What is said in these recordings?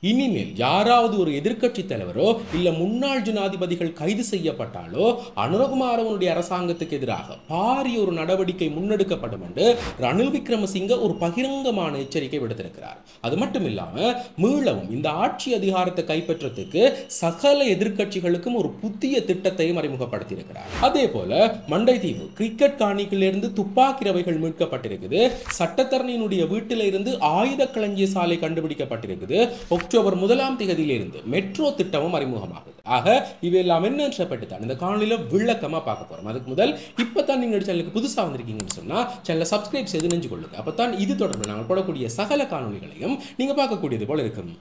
இனிமேல் யாராவது ஒரு எதிர்க்கட்சி தலைவரோ இல்ல முன்னாள் ஜனாதிபதிகள் கைது செய்யப்பட்டாலோ அனுரகுமாரவனுடைய அரசாங்கத்துக்கு எதிராக பாரிய ஒரு நடவடிக்கை முன்னெடுக்கப்படும் என்று ரணில் விக்ரமசிங்க ஒரு பகிரங்கமான எச்சரிக்கை விடுத்திருக்கிறார். அது மட்டும் இல்லாம மீளவும் இந்த ஆட்சி அதிகாரத்தை கைப்பற்றத்துக்கு சகல எதிர்க்கட்சிகளுக்கும் ஒரு புதிய திட்டத்தையும் அறிமுகப்படுத்தியிருக்கிறார். அதே போல மண்டைதீவு கிரிக்கெட் காணிகளிலிருந்து துப்பாக்கி ரவைகள் மீட்கப்பட்டிருக்குது. சட்டத்தரணியினுடைய வீட்டில இருந்து ஆயுத களஞ்சிய சாலை கண்டுபிடிக்கப்பட்டிருக்குது. அக்டோபர் 1ஆம் தேதியிலிருந்து மெட்ரோ திட்டமும் அறிமுகமாகுது. ஆக இவையெல்லாம் என்னன்றப்பட்டுதான் இந்த காணொலியில விளக்கமா பார்க்க போறோம். அதுக்கு முதல் இப்பதான் நீங்க சேனலுக்கு புதுசா வந்திருக்கீங்கன்னு சொன்னா சேனலை சப்ஸ்கிரைப் செய்து நெஞ்சு கொள்ளுங்க. அப்பதான் இது தொடர்பில் நாங்கள் போடக்கூடிய சகல காணொலிகளையும் நீங்க பார்க்கக்கூடியது போல இருக்கும்.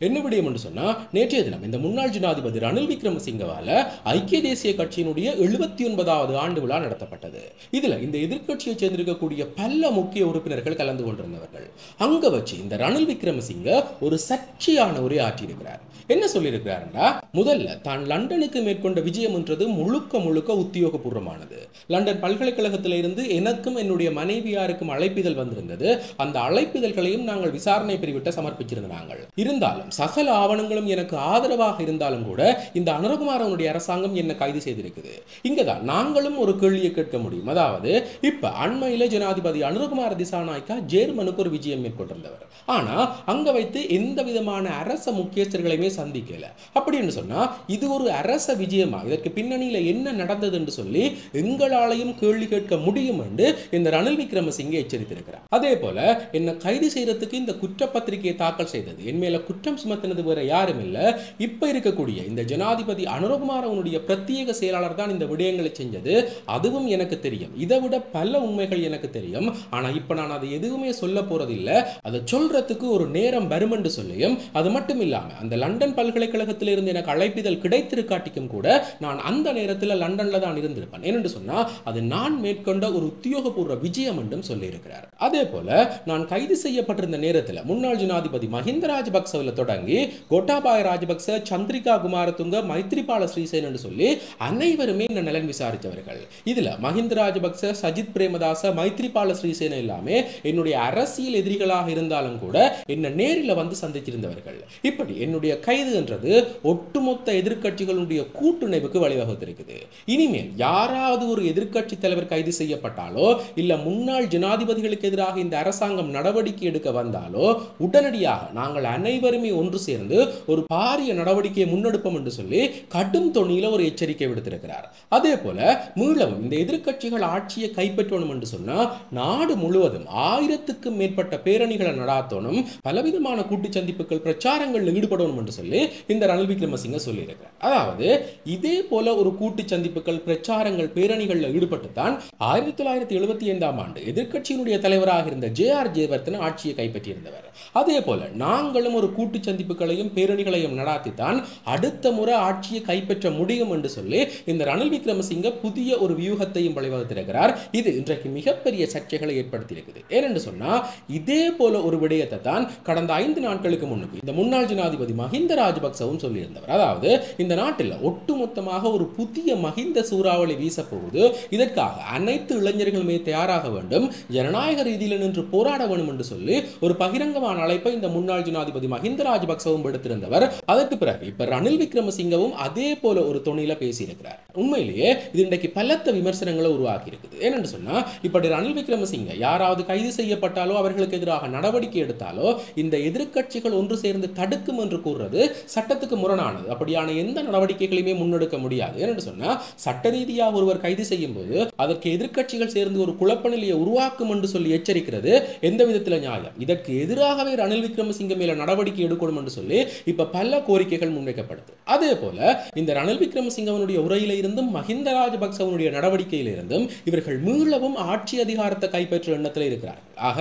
என்ன விடயம் என்று சொன்னா, நேற்றைய தினம் இந்த முன்னாள் ஜனாதிபதி ரணில் விக்ரமசிங்கவால ஐக்கிய தேசிய கட்சியினுடைய 79வது ஆண்டு விழா நடத்தப்பட்டது. இதுல இந்த எதிர்க்கட்சியை சேர்ந்திருக்கக்கூடிய பல முக்கிய உறுப்பினர்கள் கலந்து கொண்டிருந்தவர்கள். அங்க வச்சு இந்த ரணில் விக்ரமசிங்க ஒரு சர்ச்சையான உரை ஆற்றியிருக்கிறார். என்ன சொல்லியிருக்கிறாருன்னா, முதல்ல தான் லண்டனுக்கு மேற்கொண்ட விஜயம் என்றது முழுக்க முழுக்க உத்தியோகபூர்வமானது. லண்டன் பல்கலைக்கழகத்தில இருந்து எனக்கும் என்னுடைய மனைவியாருக்கும் அழைப்பிதழ் வந்திருந்தது. அந்த அழைப்பிதழ்களையும் நாங்கள் விசாரணை பிரிவிட்ட சமர்ப்பிச்சிருந்தாங்க. இருந்தாலும் சகல ஆவணங்களும் எனக்கு ஆதரவாக இருந்தாலும் கூட இந்த அனுரகுமாரனுடைய அரசாங்கம் என்ன கைது செய்திருக்குது. இங்கதான் நாங்களும் ஒரு கேள்வியை கேட்க முடியும். அதாவது இப்ப அண்மையில ஜனாதிபதி அனுரகுமார திசாநாயக்கா ஜேர்மனுக்கு ஒரு விஜயம் மேற்கொண்டிருந்தவர். ஆனா அங்க வைத்து எந்த விதமான அரச முக்கியஸ்தர்களையுமே சந்திக்கல. அப்படின்னு சொன்னா இது ஒரு அரச விஜயமா, இதற்கு பின்னணியில என்ன நடந்தது என்று சொல்லி எங்களாலையும் கேள்வி கேட்க முடியும் என்று இந்த ரணில் விக்ரமசிங்கே எச்சரித்திருக்கிறார். அதே போல என்ன கைது செய்யறதுக்கு இந்த குற்றப்பத்திரிகையை தாக்கல் செய்தது, என் மேல குற்றம் சுமத்தினது வேற யாரும் இல்ல, இப்ப இருக்கக்கூடிய இந்த ஜனாதிபதி அனுரகுமாரனுடைய பிரத்யேக செயலாளர் தான் இந்த விடயங்களை செஞ்சது. அதுவும் எனக்கு தெரியும். இதை விட பல உண்மைகள் எனக்கு தெரியும். ஆனா இப்ப நான் அதை எதுவுமே சொல்ல போறதில்லை. அதை சொல்றதுக்கு ஒரு நேரம் வரும் என்று சொல்லியும், அது மட்டும் இல்லாம அந்த லண்டன் பல்கலைக்கழகத்தில் இருந்து எனக்கு அழைப்பிதழ் கிடைத்திருக்காட்டிக்கும் கூட நான் அந்த நேரத்தில் லண்டன்ல தான் இருந்திருப்பேன். ஏனென்று சொன்னா அது நான் மேற்கொண்ட ஒரு உத்தியோகபூர்வ விஜயம் என்றும் சொல்லி இருக்கிறார். அதே போல நான் கைது செய்யப்பட்டிருந்த நேரத்தில் முன்னாள் ஜனாதிபதி மஹிந்த ராஜபக்சவில் தொடங்கி கோட்டாபாய ராஜபக்ச, சந்திரிகா குமாரதுங்க, மைத்ரிபால ஸ்ரீசேன என்று சொல்லி அனைவருமே என்ன நலன் விசாரித்தவர்கள். இதுல மஹிந்த ராஜபக்ச, சஜித் பிரேமதாச, மைத்ரிபால ஸ்ரீசேன எல்லாமே என்னுடைய அரசியல் எதிரிகளாக இருந்தாலும் கூட என்ன நேரில் வந்து சந்திச்சிருந்தவர்கள். இப்படி என்னுடைய கைது என்றது ஒட்டுமொத்த எதிர்க்கட்சிகளுடைய கூட்டுணைவுக்கு வழிவகுத்திருக்குது. இனிமேல் யாராவது ஒரு எதிர்க்கட்சி தலைவர் கைது செய்யப்பட்டாலோ இல்ல முன்னாள் ஜனாதிபதிகளுக்கு எதிராக இந்த அரசாங்கம் நடவடிக்கை எடுக்க வந்தாலோ உடனடியாக நாங்கள் அனைவருமே ஒன்று சேர்ந்து ஒரு பாரிய நடவடிக்கையை முன்னெடுப்போம் என்று சொல்லி கடும் தொனியில ஒரு எச்சரிக்கை விடுத்திருக்கிறார். அதே போல மீளவும் இந்த எதிர்க்கட்சிகள் ஆட்சியை கைப்பற்றணும் என்று சொன்னா நாடு முழுவதும் 1000க்கும் மேற்பட்ட பேரணிகளை நடாத்தணும், பலவிதமான கூட்டு சந்திப்புகள் பிரச்சாரங்களில் ஈடுபடணும் என்று சொல்லி இந்த ரணில் விக்ரமசிங்க சொல்லியிருக்கிறார். அதாவது இதே போல ஒரு கூட்டு சந்திப்புகள், பிரச்சாரங்கள், பேரணிகளில் ஈடுபட்டு தான் 1975ஆம் ஆண்டு எதிர்க்கட்சியினுடைய தலைவராக இருந்த ஜே.ஆர். ஜெயவர்தன ஆட்சியை கைப்பற்றியிருந்தவர். அதே போல நாங்களும் ஒரு கூட்டு சந்திப்புகளையும் பேரணிகளையும் நடாத்தித்தான் அடுத்த முறை ஆட்சியை கைப்பற்ற முடியும் என்று சொல்லி இந்த ரணில் விக்ரமசிங்க புதிய ஒரு வியூகத்தையும் வழிவகுத்திருக்கிறார். இது இன்றைக்கு மிகப்பெரிய சர்ச்சைகளை ஏற்படுத்தியிருக்குது. ஏனென்று சொன்னா இதே போல ஒரு விடயத்தை தான் கடந்த 5 நாட்களுக்கு முன்னுக்கு இந்த முன்னாள் ஜனாதிபதி மஹிந்த ராஜபக்சவும் சொல்லியிருந்தவர். அதாவது இந்த நாட்டில் ஒட்டுமொத்தமாக ஒரு புதிய மஹிந்த சூறாவளி வீசப்போகுது, இதற்காக அனைத்து இளைஞர்களுமே தயாராக வேண்டும், ஜனநாயக ரீதியில் நின்று போராட வேண்டும் என்று சொல்லி ஒரு பகிரங்கமான அழைப்பை இந்த முன்னாள் ஜனாதிபதி மஹிந்த ராஜபக்சவும் எடுத்திருந்தவர். அதற்கு பிறகு இப்ப ரணில் விக்ரமசிங்கவும் அதே போல ஒரு தொனியில பேசியிருக்கிறார். உண்மையிலேயே இது இன்றைக்கு பலத்த விமர்சனங்களை உருவாக்கி இருக்குது. ஏனென்று சொன்னா இப்படி ரணில் விக்ரமசிங்க யாராவது கைது செய்யப்பட்டாலோ அவர்களுக்கு எதிராக நடவடிக்கை எடுத்தாலோ இந்த எதிர்க்கட்சிகள் ஒன்று சேர்ந்து தடுக்கும் என்று கூறுறது சட்டத்துக்கு முரணானது. அப்படியான எந்த நடவடிக்கைகளையுமே முன்னெடுக்க முடியாது. ஏனென்று சொன்னா சட்ட ரீதியாக ஒருவர் கைது செய்யும் போது அதற்கு எதிர்க்கட்சிகள் சேர்ந்து ஒரு குழப்ப நிலையை உருவாக்கும் என்று சொல்லி எச்சரிக்கிறது எந்த விதத்தில் நியாயம்? இதற்கு எதிராகவே ரணில் விக்ரமசிங்க மேல நடவடிக்கை எடுக்கணும் என்று சொல்லி இப்ப பல கோரிக்கைகள் முன்வைக்கப்படுது. அதே போல இந்த ரணில் விக்ரமசிங்கவனுடைய உரையில இருந்தும் மஹிந்த ராஜபக்சவனுடைய நடவடிக்கையில இருந்தும் இவர்கள் மீளவும் ஆட்சி அதிகாரத்தை கைப்பற்ற எண்ணத்தில் இருக்கிறார்கள். ஆக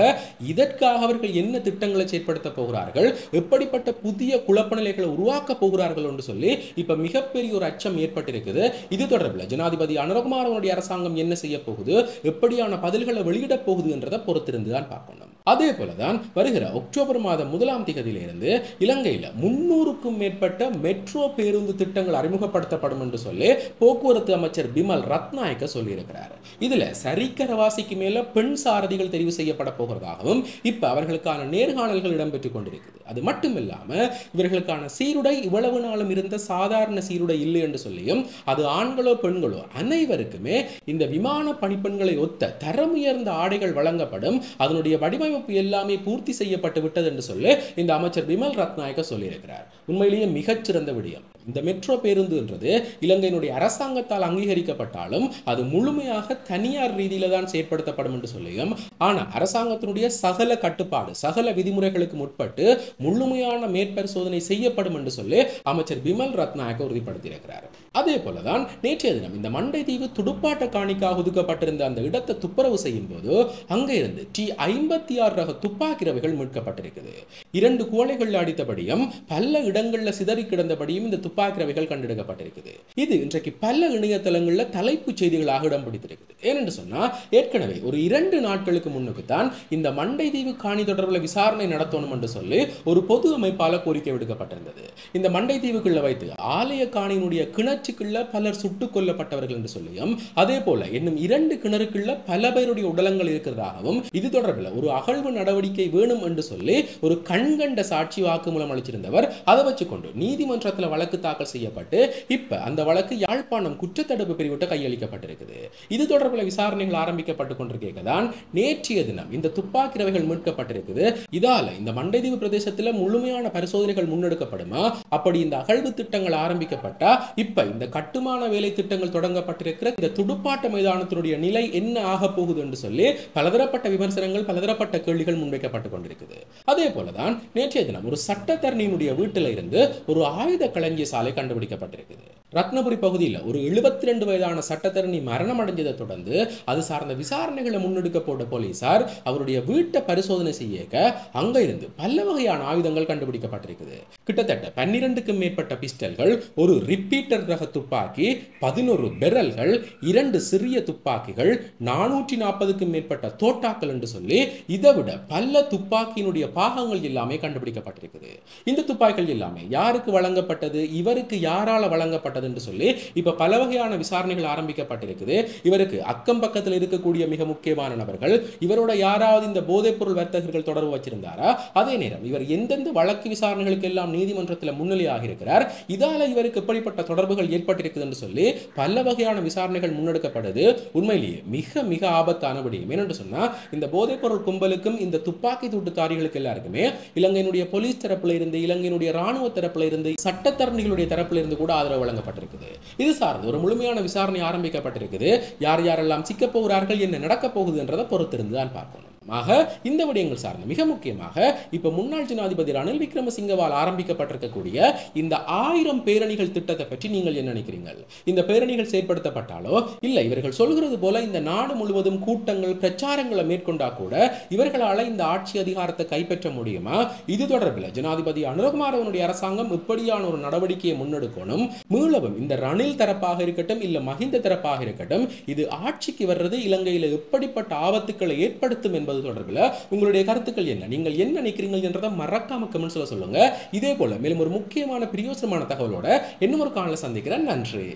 இதற்காக அவர்கள் என்ன திட்டங்களை செயற்படுத்த போகிறார்கள், எப்படிப்பட்ட புதிய குழப்ப நிலைகளை உருவாக்க போகிறார்கள் என்று சொல்லி இப்ப மிகப்பெரிய ஒரு அச்சம் ஏற்பட்டிருக்குது. இது தொடர்பில் ஜனாதிபதி அனுரகுமாரனுடைய அரசாங்கம் என்ன செய்ய போகுது, எப்படியான பதில்களை வெளியிட போகுது என்றதை பொறுத்திருந்துதான் பார்க்கணும். அதே போலதான் வருகிற அக்டோபர் மாதம் 1ஆம் தேதியிலிருந்து இலங்கையில் 300க்கும் மேற்பட்ட மெட்ரோ பேருந்து திட்டங்கள் அறிமுகப்படுத்தப்படும் என்று சொல்லி போக்குவரத்து அமைச்சர் பிமல் ரத்நாயக்க சொல்லியிருக்கிறார். இதுல சரிக்கரவாசிக்கு மேல பெண் சாரதிகள் தெரிவு செய்யப்பட போகிறதாகவும் இப்ப அவர்களுக்கான நேர்காணல்கள் இடம்பெற்றுக் கொண்டிருக்குது. அது மட்டும் இல்லாம இவர்களுக்கான சீருடை இவ்வளவு நாளும் இருந்த சாதாரண சீருடை இல்லை என்று சொல்லியும் அது ஆண்களோ பெண்களோ அனைவருக்குமே இந்த விமான பணிப்பெண்களை ஒத்த தரமுயர்ந்த ஆடைகள் வழங்கப்படும், அதனுடைய வடிவமைப்பு எல்லாமே பூர்த்தி செய்யப்பட்டு விட்டது என்று சொல்லி இந்த அமைச்சர் பிமல் ரத்நாயக்க சொல்லியிருக்கிறார். உண்மையிலேயே மிகச்சிறந்த விடயம். இந்த மெட்ரோ பேருந்து என்றது இலங்கையினுடைய அரசாங்கத்தால் அங்கீகரிக்கப்பட்டாலும் அது முழுமையாக தனியார் ரீதியில தான் செயற்படுத்தப்படும் என்று சொல்லியும், ஆனா அரசாங்கத்தினுடைய சகல கட்டுப்பாடு சகல விதிமுறைகளுக்கு முற்பட்டு முழுமையான மேற்பரிசோதனை செய்யப்படும் என்று சொல்லி அமைச்சர் பிமல் ரத்நாயக்க உறுதிப்படுத்தியிருக்கிறார். அதே போலதான் நேற்றைய தினம் இந்த மண்டைதீவு துடுப்பாட்ட காணிக்காக ஒதுக்கப்பட்டிருந்த அந்த இடத்தை துப்புரவு செய்யும் போது அங்கே இருந்து T-56 ரக துப்பாக்கி ரவைகள் மீட்கப்பட்டிருக்குது. 2 குவளைகள் அடித்தபடியும் பல இடங்களில் சிதறி கிடந்தபடியும் இந்த துப்பாக்கி ரவைகள் கண்டெடுக்கப்பட்டிருக்குது. இது இன்றைக்கு பல இணையதளங்களில் தலைப்புச் செய்திகளாக இடம் பிடித்திருக்குது. ஏனென்று சொன்னா ஏற்கனவே ஒரு 2 நாட்களுக்கு முன்னுக்கு தான் இந்த மண்டைதீவு காணி தொடர்பில் விசாரணை நடத்தணும் என்று சொல்லி ஒரு பொது அமைப்பால கோரிக்கை விடுக்கப்பட்டிருந்தது. இந்த மண்டைதீவுக்குள்ள வைத்து ஆலய காணியினுடைய கிணற்றுக்குள்ள பலர் சுட்டுக் கொல்லப்பட்டவர்கள் என்று சொல்லியும், அதே போல இன்னும் 2 கிணறுக்குள்ள பல பேருடைய உடலங்கள் இருக்கிறதாகவும் இது தொடர்பில் ஒரு அகழ்வு நடவடிக்கை வேணும் என்று சொல்லி ஒரு கண்கண்ட சாட்சி வாக்குமூலம் அளிச்சிருந்தவர். அதை வச்சுக்கொண்டு நீதிமன்றத்தில் வழக்கு தாக்கல் செய்யப்பட்டு இப்ப அந்த வழக்கு யாழ்ப்பாணம் குற்றத்தடுப்பு பிரிவுட்ட கையளிக்கப்பட்டிருக்குது. இது தொடர்பில் விசாரணைகள் ஆரம்பிக்கப்பட்டு கொண்டிருக்கதான் நேற்றைய தினம் இந்த துப்பாக்கி ரவைகள் மீட்கப்பட்டிருக்குது. இதால இந்த மண்டைதீவு பிரதேசத்தில் முழுமையான பரிசோதனைகள் முன்னெடுக்கப்படுமா, அப்படி இந்த அகழ்வு திட்டங்கள் ஆரம்பிக்கப்பட்டா இப்ப இந்த கட்டுமான வேலை திட்டங்கள் தொடங்கப்பட்டிருக்கிற இந்த துடுப்பாட்ட மைதானத்தினுடைய நிலை என்ன ஆக போகுது என்று சொல்லி பலதரப்பட்ட விமர்சனங்கள் பலதரப்பட்ட கேள்விகள் முன்வைக்கப்பட்டுக் கொண்டிருக்குது. அதே போலதான் நேற்றைய தினம் ஒரு சட்டத்தரணியினுடைய வீட்டில் இருந்து ஒரு ஆயுத களஞ்சிய சாலை கண்டுபிடிக்கப்பட்டிருக்குது. ரத்னபுரி பகுதியில் ஒரு 72 வயதான சட்டத்தரணி மரணம் அடைஞ்சதை தொடர்ந்து அது சார்ந்த விசாரணைகளை முன்னெடுக்க போட்ட போலீசார் அவருடைய வீட்டை பரிசோதனை செய்ய அங்க இருந்து பல வகையான ஆயுதங்கள் கண்டுபிடிக்கப்பட்டிருக்குது. கிட்டத்தட்ட 12க்கும் மேற்பட்ட பிஸ்டல்கள், ஒரு ரிப்பீட்டர் ரக துப்பாக்கி, 11 பெரல்கள், 2 சிறிய துப்பாக்கிகள், 440க்கும் மேற்பட்ட தோட்டாக்கள் என்று சொல்லி இதை விட பல துப்பாக்கியினுடைய பாகங்கள் எல்லாமே கண்டுபிடிக்கப்பட்டிருக்குது. இந்த துப்பாக்கிகள் எல்லாமே யாருக்கு வழங்கப்பட்டது, இவருக்கு யாரால வழங்கப்பட்டது என்று சொல்லி இப்ப பல வகையான விசாரணைகள் ஆரம்பிக்கப்பட்டிருக்குது. இவருக்கு அக்கம் பக்கத்தில் இருக்கக்கூடிய மிக முக்கியமான நபர்கள், இவரோட யாராவது இந்த போதைப் பொருள் வர்த்தகர்கள் தொடர்பு வச்சிருந்தாரா, அதே நேரம் இவர் எந்தெந்த வழக்கு விசாரணைகளுக்கு எல்லாம் நீதிமன்றத்தில் முன்னிலையாக இருக்கிறார், இதால இவருக்கு எப்படிப்பட்ட தொடர்புகள் ஏற்பட்டிருக்குது என்று சொல்லி பல வகையான விசாரணைகள் முன்னெடுக்கப்படுது. உண்மையிலேயே மிக மிக ஆபத்தான விடயம். ஏனென்று சொன்னா இந்த போதைப் பொருள் கும்பலுக்கும் இந்த துப்பாக்கி தூட்டுதாரிகளுக்கு எல்லாருக்குமே இலங்கையினுடைய போலீஸ் தரப்புல இருந்து, இலங்கையினுடைய ராணுவ தரப்புல இருந்து, சட்டத்தரணிகளுடைய தரப்புல இருந்து கூட ஆதரவு வழங்கப்பட்டிருக்குது. இது சார்ந்து ஒரு முழுமையான விசாரணை ஆரம்பிக்கப்பட்டிருக்குது. யார் யாரெல்லாம் சிக்க போகிறார்கள், என்ன நடக்க போகுது என்றதை பொறுத்திருந்து தான் பார்க்கணும். ஆக இந்த விடயங்கள் சார்ந்து மிக முக்கியமாக இப்ப முன்னாள் ஜனாதிபதி ரணில் விக்ரமசிங்கவால் ஆரம்பிக்கப்பட்டிருக்கக்கூடிய இந்த 1000 பேரணிகள் திட்டத்தை பற்றி நீங்கள் என்ன நினைக்கிறீர்கள்? இந்த பேரணிகள் செயற்படுத்தப்பட்டாலோ இல்ல இவர்கள் சொல்கிறது போல இந்த நாடு முழுவதும் கூட்டங்கள் பிரச்சாரங்களை மேற்கொண்டா கூட இவர்களால இந்த ஆட்சி அதிகாரத்தை கைப்பற்ற முடியுமா? இது தொடர்பில் ஜனாதிபதி அனுரகுமாரவனுடைய அரசாங்கம் இப்படியான ஒரு நடவடிக்கையை முன்னெடுக்கணும். மீளவும் இந்த ரணில் தரப்பாக இருக்கட்டும் இல்ல மஹிந்த தரப்பாக இருக்கட்டும், இது ஆட்சிக்கு வர்றது இலங்கையில எப்படிப்பட்ட ஆபத்துக்களை ஏற்படுத்தும் என்பது தொடர்பில் உங்களுடைய கருத்துக்கள் என்ன, நீங்கள் என்ன நினைக்கிறீர்கள் என்றதை மறக்காம கமெண்ட்ஸ்ல சொல்லுங்க. இதே போல மேலும் ஒரு முக்கியமான பிரயோசனமான தகவலோட இன்னும் ஒரு காணொளியில் சந்திக்கிறேன். நன்றி.